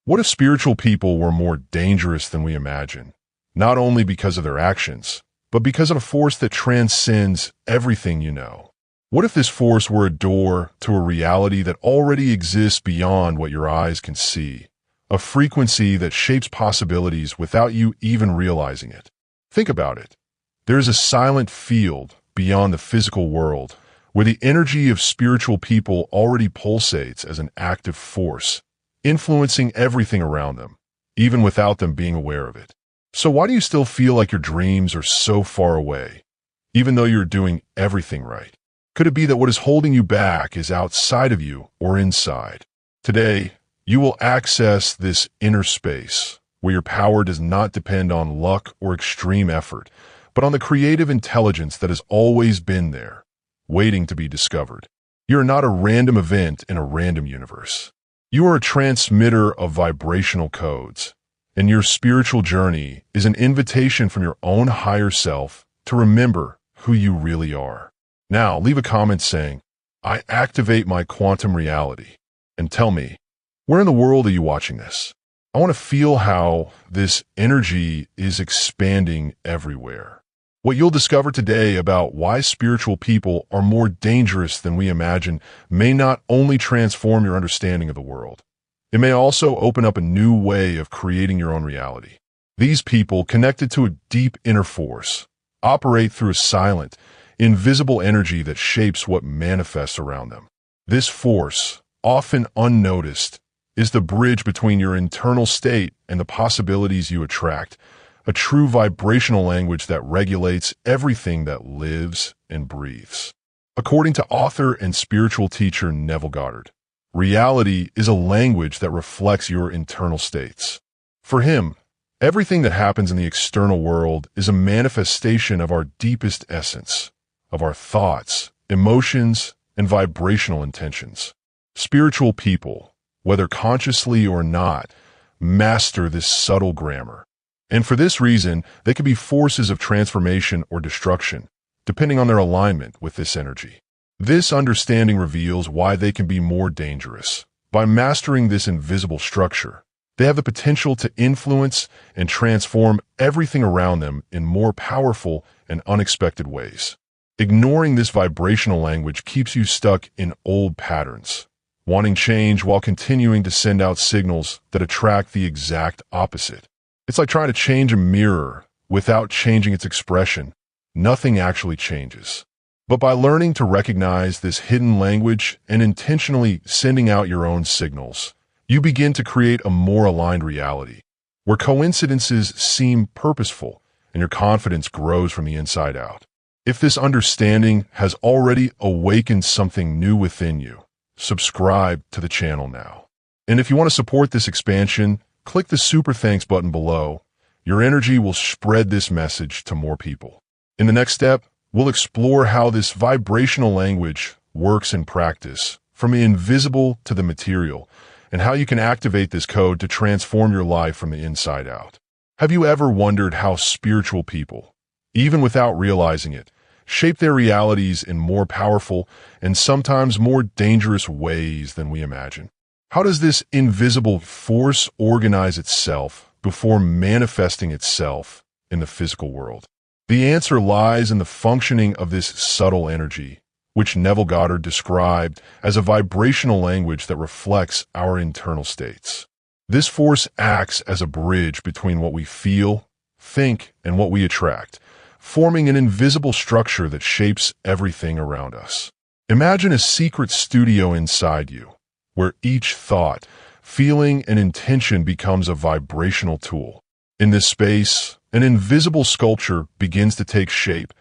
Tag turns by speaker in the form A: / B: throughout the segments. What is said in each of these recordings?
A: What if spiritual people were more dangerous than we imagine? Not only because of their actions, but because of a force that transcends everything you know. What if this force were a door to a reality that already exists beyond what your eyes can see? A frequency that shapes possibilities without you even realizing it. Think about it. There is a silent field beyond the physical world where the energy of spiritual people already pulsates as an active force, influencing everything around them, even without them being aware of it. So why do you still feel like your dreams are so far away, even though you're doing everything right? Could it be that what is holding you back is outside of you or inside? Today, you will access this inner space where your power does not depend on luck or extreme effort, but on the creative intelligence that has always been there, waiting to be discovered. You are not a random event in a random universe. You are a transmitter of vibrational codes, and your spiritual journey is an invitation from your own higher self to remember who you really are. Now, leave a comment saying, "I activate my quantum reality," and tell me, where in the world are you watching this? I want to feel how this energy is expanding everywhere. What you'll discover today about why spiritual people are more dangerous than we imagine may not only transform your understanding of the world, it may also open up a new way of creating your own reality. These people, connected to a deep inner force, operate through a silent, invisible energy that shapes what manifests around them. This force, often unnoticed, is the bridge between your internal state and the possibilities you attract, a true vibrational language that regulates everything that lives and breathes. According to author and spiritual teacher Neville Goddard, reality is a language that reflects your internal states. For him, everything that happens in the external world is a manifestation of our deepest essence, of our thoughts, emotions, and vibrational intentions. Spiritual people, whether consciously or not, master this subtle grammar. And for this reason, they can be forces of transformation or destruction, depending on their alignment with this energy. This understanding reveals why they can be more dangerous. By mastering this invisible structure, they have the potential to influence and transform everything around them in more powerful and unexpected ways. Ignoring this vibrational language keeps you stuck in old patterns, wanting change while continuing to send out signals that attract the exact opposite. It's like trying to change a mirror without changing its expression. Nothing actually changes. But by learning to recognize this hidden language and intentionally sending out your own signals, you begin to create a more aligned reality, where coincidences seem purposeful and your confidence grows from the inside out. If this understanding has already awakened something new within you, subscribe to the channel now. And if you want to support this expansion, click the Super Thanks button below. Your energy will spread this message to more people. In the next step, we'll explore how this vibrational language works in practice, from the invisible to the material, and how you can activate this code to transform your life from the inside out. Have you ever wondered how spiritual people, even without realizing it, shape their realities in more powerful and sometimes more dangerous ways than we imagine? How does this invisible force organize itself before manifesting itself in the physical world? The answer lies in the functioning of this subtle energy, which Neville Goddard described as a vibrational language that reflects our internal states. This force acts as a bridge between what we feel, think, and what we attract, forming an invisible structure that shapes everything around us. Imagine a secret studio inside you, where each thought, feeling, and intention becomes a vibrational tool. In this space, an invisible sculpture begins to take shape,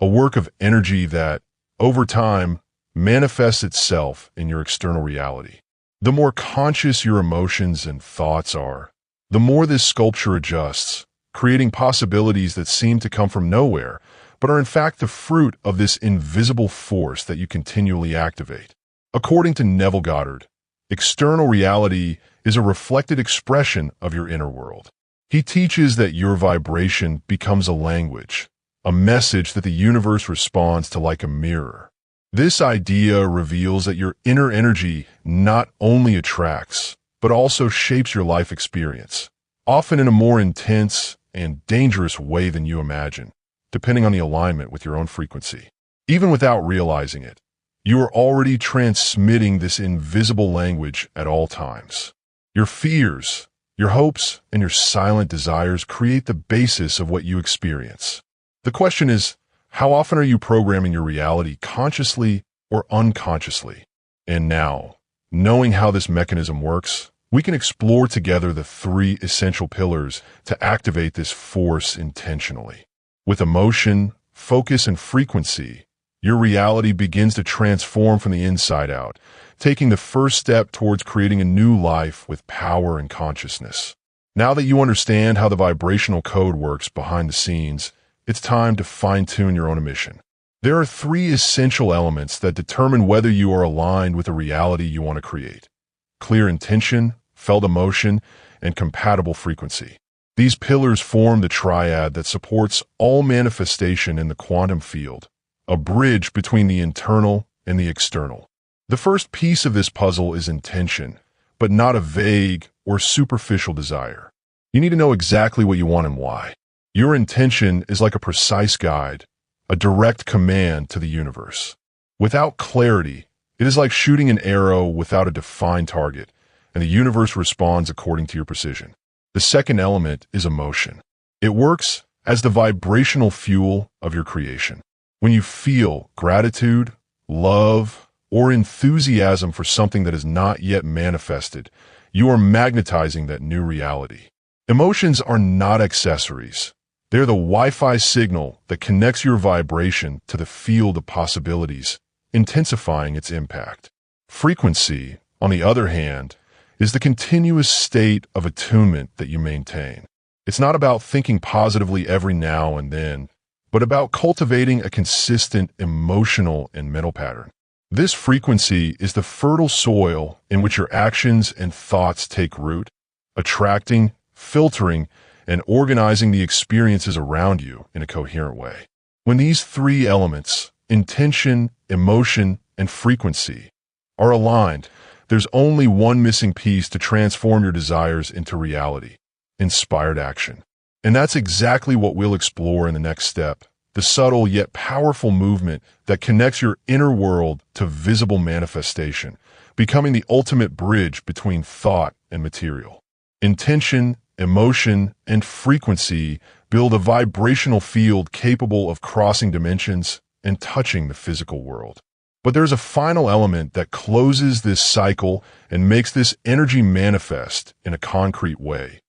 A: a work of energy that, over time, manifests itself in your external reality. The more conscious your emotions and thoughts are, the more this sculpture adjusts, creating possibilities that seem to come from nowhere, but are in fact the fruit of this invisible force that you continually activate. According to Neville Goddard, external reality is a reflected expression of your inner world. He teaches that your vibration becomes a language, a message that the universe responds to like a mirror. This idea reveals that your inner energy not only attracts, but also shapes your life experience, often in a more intense and dangerous way than you imagine, depending on the alignment with your own frequency. Even without realizing it, you are already transmitting this invisible language at all times. Your fears, your hopes, and your silent desires create the basis of what you experience. The question is, how often are you programming your reality consciously or unconsciously? And now, knowing how this mechanism works, we can explore together the three essential pillars to activate this force intentionally. With emotion, focus, and frequency, your reality begins to transform from the inside out, taking the first step towards creating a new life with power and consciousness. Now that you understand how the vibrational code works behind the scenes, it's time to fine-tune your own emission. There are three essential elements that determine whether you are aligned with the reality you want to create: clear intention, felt emotion, and compatible frequency. These pillars form the triad that supports all manifestation in the quantum field, a bridge between the internal and the external. The first piece of this puzzle is intention, but not a vague or superficial desire. You need to know exactly what you want and why. Your intention is like a precise guide, a direct command to the universe. Without clarity, it is like shooting an arrow without a defined target, and the universe responds according to your precision. The second element is emotion. It works as the vibrational fuel of your creation. When you feel gratitude, love, or enthusiasm for something that is not yet manifested, you are magnetizing that new reality. Emotions are not accessories. They're the Wi-Fi signal that connects your vibration to the field of possibilities, intensifying its impact. Frequency, on the other hand, is the continuous state of attunement that you maintain. It's not about thinking positively every now and then, but about cultivating a consistent emotional and mental pattern. This frequency is the fertile soil in which your actions and thoughts take root, attracting, filtering, and organizing the experiences around you in a coherent way. When these three elements, intention, emotion, and frequency, are aligned, there's only one missing piece to transform your desires into reality: inspired action. And that's exactly what we'll explore in the next step, the subtle yet powerful movement that connects your inner world to visible manifestation, becoming the ultimate bridge between thought and material. Intention, emotion, and frequency build a vibrational field capable of crossing dimensions and touching the physical world. But there's a final element that closes this cycle and makes this energy manifest in a concrete way: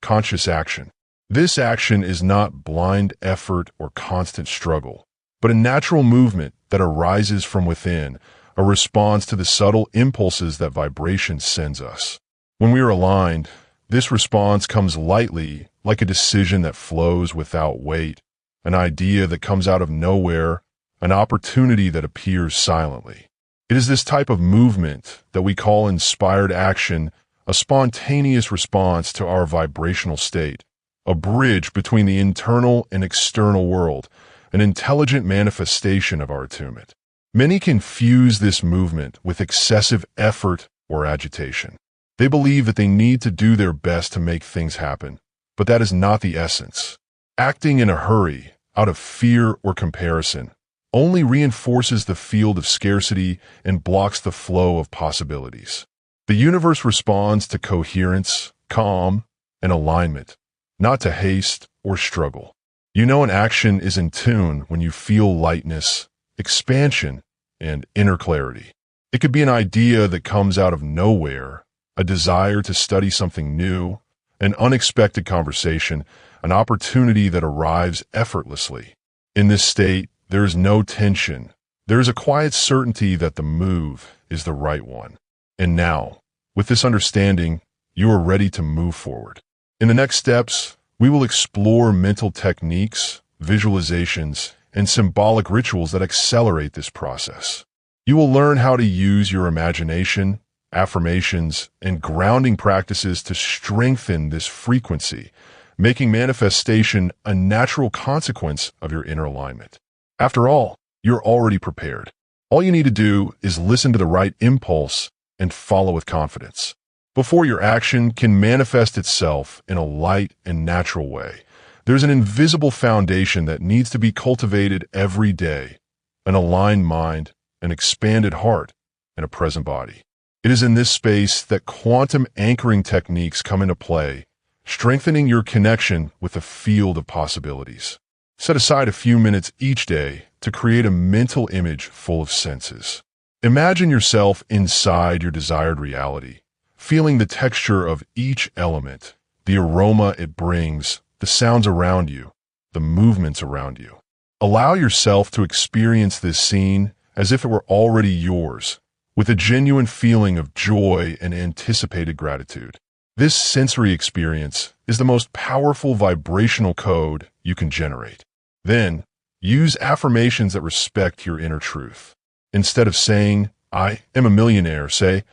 A: conscious action. This action is not blind effort or constant struggle, but a natural movement that arises from within, a response to the subtle impulses that vibration sends us. When we are aligned, this response comes lightly, like a decision that flows without weight, an idea that comes out of nowhere, an opportunity that appears silently. It is this type of movement that we call inspired action, a spontaneous response to our vibrational state, a bridge between the internal and external world, an intelligent manifestation of our attunement. Many confuse this movement with excessive effort or agitation. They believe that they need to do their best to make things happen, but that is not the essence. Acting in a hurry, out of fear or comparison, only reinforces the field of scarcity and blocks the flow of possibilities. The universe responds to coherence, calm, and alignment, not to haste or struggle. You know an action is in tune when you feel lightness, expansion, and inner clarity. It could be an idea that comes out of nowhere, a desire to study something new, an unexpected conversation, an opportunity that arrives effortlessly. In this state, there is no tension. There is a quiet certainty that the move is the right one. And now, with this understanding, you are ready to move forward. In the next steps, we will explore mental techniques, visualizations, and symbolic rituals that accelerate this process. You will learn how to use your imagination, affirmations, and grounding practices to strengthen this frequency, making manifestation a natural consequence of your inner alignment. After all, you're already prepared. All you need to do is listen to the right impulse and follow with confidence. Before your action can manifest itself in a light and natural way, there's an invisible foundation that needs to be cultivated every day: an aligned mind, an expanded heart, and a present body. It is in this space that quantum anchoring techniques come into play, strengthening your connection with the field of possibilities. Set aside a few minutes each day to create a mental image full of senses. Imagine yourself inside your desired reality, feeling the texture of each element, the aroma it brings, the sounds around you, the movements around you. Allow yourself to experience this scene as if it were already yours, with a genuine feeling of joy and anticipated gratitude. This sensory experience is the most powerful vibrational code you can generate. Then, use affirmations that respect your inner truth. Instead of saying, "I am a millionaire," say,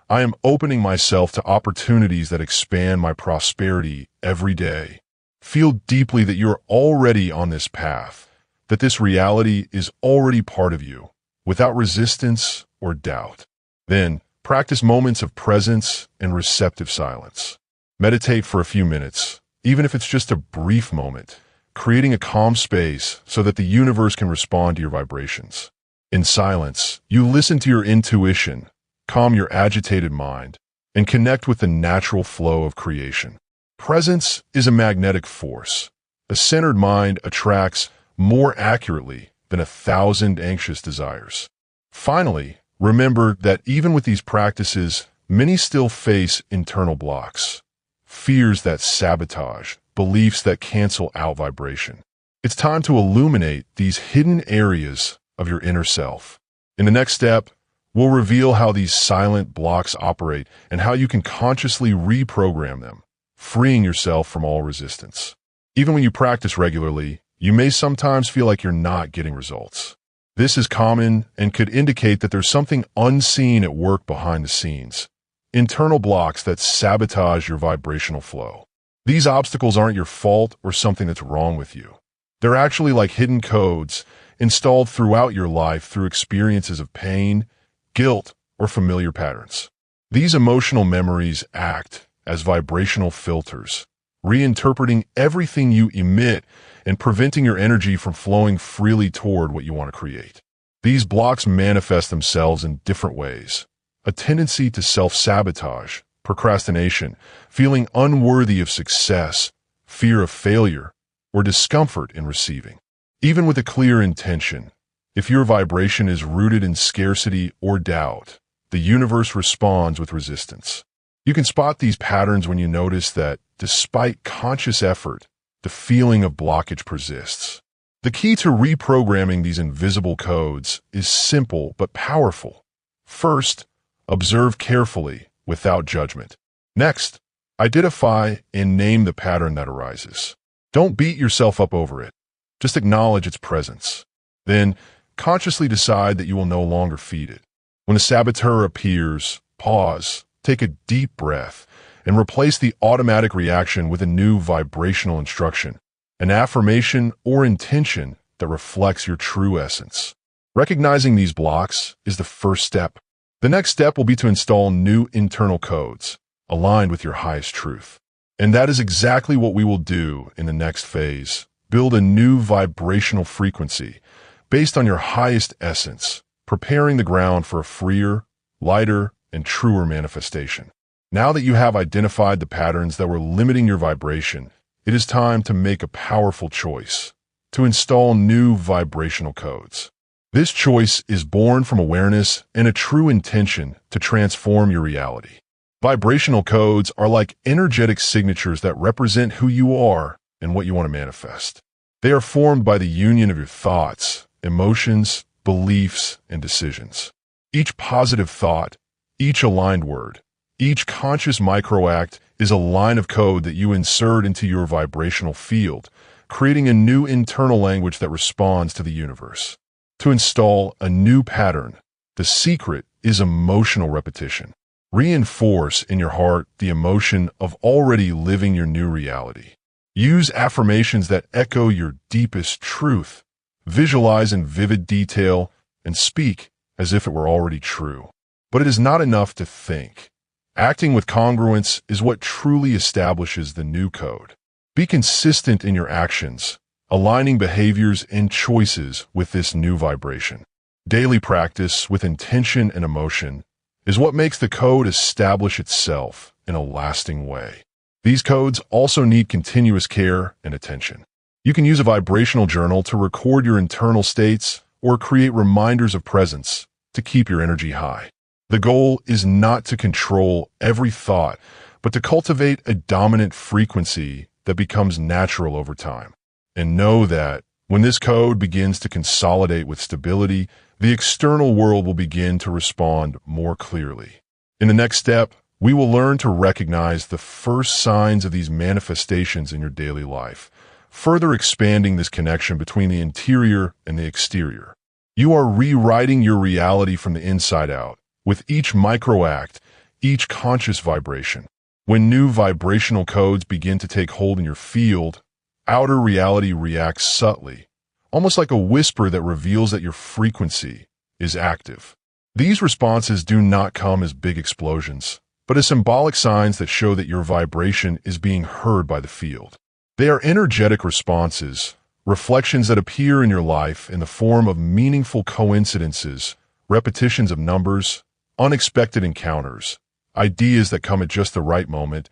A: "I am opening myself to opportunities that expand my prosperity every day." Feel deeply that you're already on this path, that this reality is already part of you, without resistance or doubt. Then, practice moments of presence and receptive silence. Meditate for a few minutes, even if it's just a brief moment, creating a calm space so that the universe can respond to your vibrations. In silence, you listen to your intuition, calm your agitated mind, and connect with the natural flow of creation. Presence is a magnetic force. A centered mind attracts more accurately than 1,000 anxious desires. Finally, remember that even with these practices, many still face internal blocks, fears that sabotage, beliefs that cancel out vibration. It's time to illuminate these hidden areas of your inner self. In the next step, we'll reveal how these silent blocks operate and how you can consciously reprogram them, freeing yourself from all resistance. Even when you practice regularly, you may sometimes feel like you're not getting results. This is common and could indicate that there's something unseen at work behind the scenes, internal blocks that sabotage your vibrational flow. These obstacles aren't your fault or something that's wrong with you. They're actually like hidden codes installed throughout your life through experiences of pain, guilt, or familiar patterns. These emotional memories act as vibrational filters, reinterpreting everything you emit and preventing your energy from flowing freely toward what you want to create. These blocks manifest themselves in different ways: a tendency to self-sabotage, procrastination, feeling unworthy of success, fear of failure, or discomfort in receiving. Even with a clear intention, if your vibration is rooted in scarcity or doubt, the universe responds with resistance. You can spot these patterns when you notice that, despite conscious effort, the feeling of blockage persists. The key to reprogramming these invisible codes is simple but powerful. First, observe carefully without judgment. Next, identify and name the pattern that arises. Don't beat yourself up over it. Just acknowledge its presence. Then, consciously decide that you will no longer feed it. When a saboteur appears, pause, take a deep breath, and replace the automatic reaction with a new vibrational instruction, an affirmation or intention that reflects your true essence. Recognizing these blocks is the first step. The next step will be to install new internal codes, aligned with your highest truth. And that is exactly what we will do in the next phase. Build a new vibrational frequency based on your highest essence, preparing the ground for a freer, lighter, and truer manifestation. Now that you have identified the patterns that were limiting your vibration, it is time to make a powerful choice, to install new vibrational codes. This choice is born from awareness and a true intention to transform your reality. Vibrational codes are like energetic signatures that represent who you are and what you want to manifest. They are formed by the union of your thoughts, emotions, beliefs, and decisions. Each positive thought, each aligned word, each conscious microact is a line of code that you insert into your vibrational field, creating a new internal language that responds to the universe. To install a new pattern, the secret is emotional repetition. Reinforce in your heart the emotion of already living your new reality. Use affirmations that echo your deepest truth. Visualize in vivid detail and speak as if it were already true. But it is not enough to think. Acting with congruence is what truly establishes the new code. Be consistent in your actions, aligning behaviors and choices with this new vibration. Daily practice with intention and emotion is what makes the code establish itself in a lasting way. These codes also need continuous care and attention. You can use a vibrational journal to record your internal states or create reminders of presence to keep your energy high. The goal is not to control every thought, but to cultivate a dominant frequency that becomes natural over time. And know that when this code begins to consolidate with stability, the external world will begin to respond more clearly. In the next step, we will learn to recognize the first signs of these manifestations in your daily life, further expanding this connection between the interior and the exterior. You are rewriting your reality from the inside out, with each micro-act, each conscious vibration. When new vibrational codes begin to take hold in your field, outer reality reacts subtly, almost like a whisper that reveals that your frequency is active. These responses do not come as big explosions, but as symbolic signs that show that your vibration is being heard by the field. They are energetic responses, reflections that appear in your life in the form of meaningful coincidences, repetitions of numbers, unexpected encounters, ideas that come at just the right moment,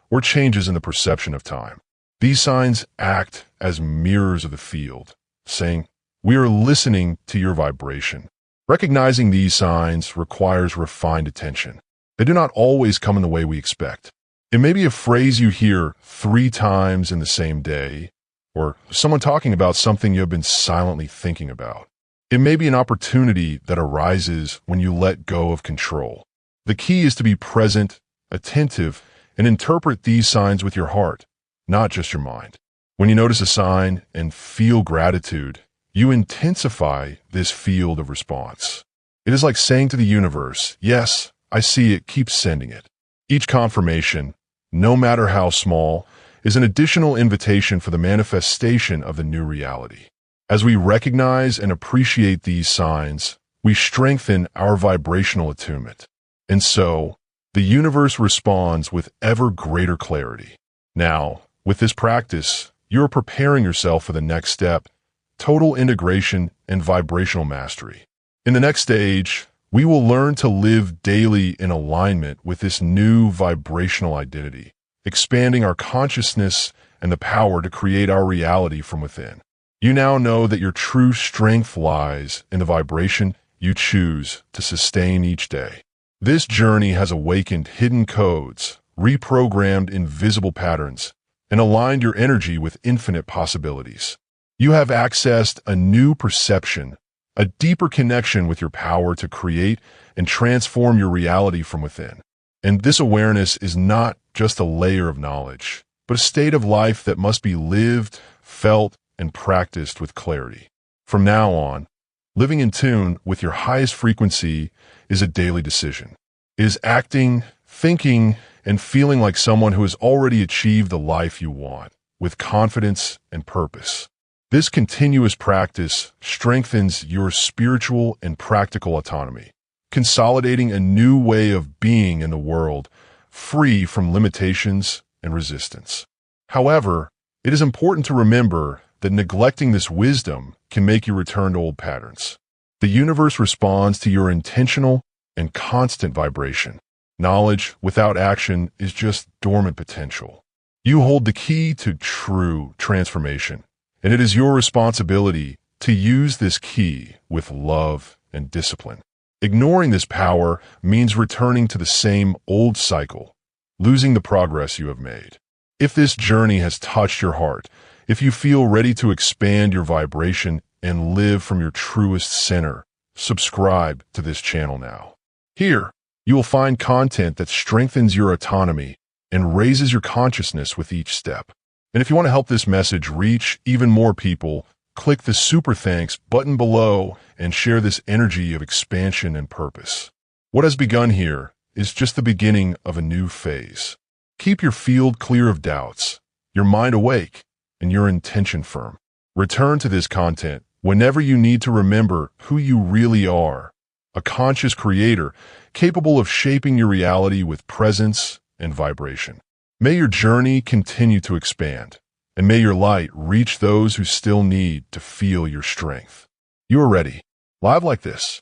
A: or changes in the perception of time. These signs act as mirrors of the field, saying, "We are listening to your vibration." Recognizing these signs requires refined attention. They do not always come in the way we expect. It may be a phrase you hear 3 times in the same day, or someone talking about something you have been silently thinking about. It may be an opportunity that arises when you let go of control. The key is to be present, attentive, and interpret these signs with your heart, not just your mind. When you notice a sign and feel gratitude, you intensify this field of response. It is like saying to the universe, "Yes, I see it, keep sending it." Each confirmation, no matter how small, is an additional invitation for the manifestation of the new reality. As we recognize and appreciate these signs, we strengthen our vibrational attunement. And so, the universe responds with ever greater clarity. Now, with this practice, you're preparing yourself for the next step, total integration and vibrational mastery. In the next stage, we will learn to live daily in alignment with this new vibrational identity, expanding our consciousness and the power to create our reality from within. You now know that your true strength lies in the vibration you choose to sustain each day. This journey has awakened hidden codes, reprogrammed invisible patterns, and aligned your energy with infinite possibilities. You have accessed a new perception, a deeper connection with your power to create and transform your reality from within. And this awareness is not just a layer of knowledge, but a state of life that must be lived, felt, and practiced with clarity. From now on, living in tune with your highest frequency is a daily decision. It is acting, thinking, and feeling like someone who has already achieved the life you want, with confidence and purpose. This continuous practice strengthens your spiritual and practical autonomy, consolidating a new way of being in the world, free from limitations and resistance. However, it is important to remember that neglecting this wisdom can make you return to old patterns. The universe responds to your intentional and constant vibration. Knowledge without action is just dormant potential. You hold the key to true transformation, and it is your responsibility to use this key with love and discipline. Ignoring this power means returning to the same old cycle, losing the progress you have made. If this journey has touched your heart, if you feel ready to expand your vibration and live from your truest center, subscribe to this channel now. Here, you will find content that strengthens your autonomy and raises your consciousness with each step. And if you want to help this message reach even more people, click the Super Thanks button below and share this energy of expansion and purpose. What has begun here is just the beginning of a new phase. Keep your field clear of doubts, your mind awake, and your intention firm. Return to this content whenever you need to remember who you really are a conscious creator capable of shaping your reality with presence and vibration. May your journey continue to expand, and may your light reach those who still need to feel your strength. You are ready. Live like this.